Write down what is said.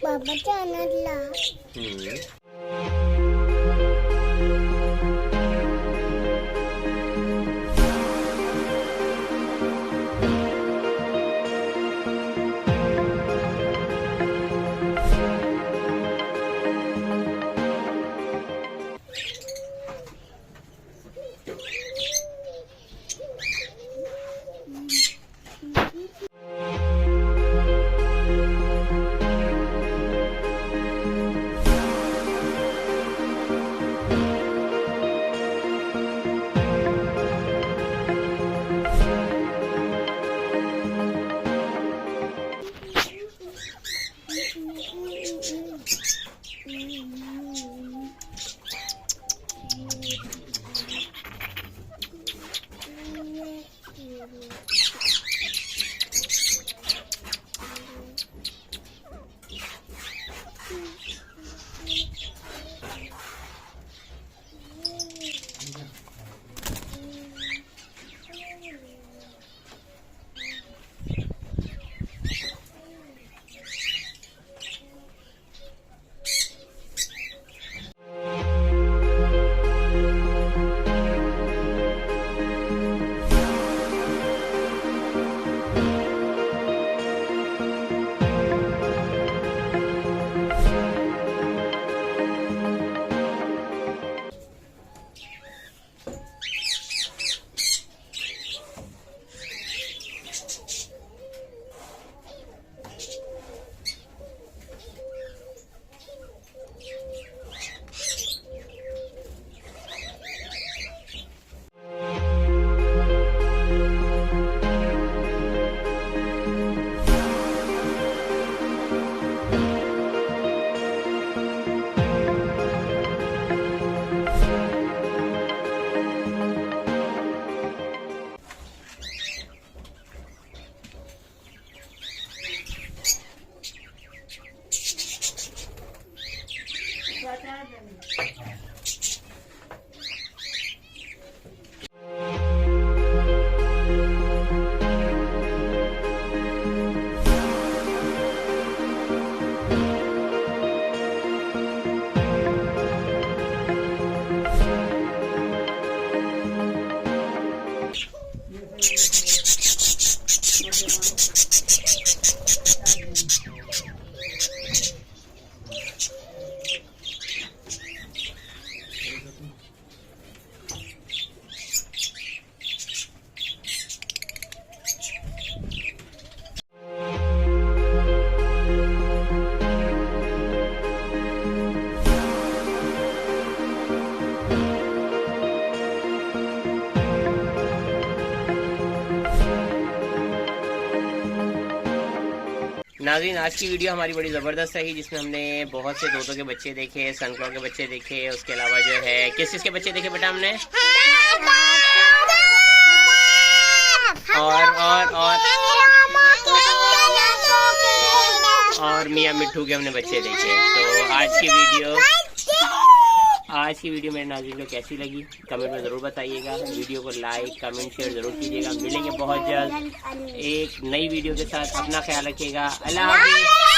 बाबाच्या अनाथला नाज़रीन, आज की वीडियो हमारी बड़ी ज़बरदस्त रही, जिसमें हमने बहुत से तोतों के बच्चे देखे, सनफ्लावर के बच्चे देखे, उसके अलावा जो है किस चीज़ के बच्चे देखे बेटा हमने, और मियाँ मिट्ठू के हमने बच्चे देखे। तो आज की वीडियो मेरे नाज़रीन को कैसी लगी कमेंट में ज़रूर बताइएगा। वीडियो को लाइक कमेंट शेयर ज़रूर कीजिएगा। मिलेंगे बहुत जल्द एक नई वीडियो के साथ। अपना ख्याल रखिएगा। अल्लाह हाफ़िज़।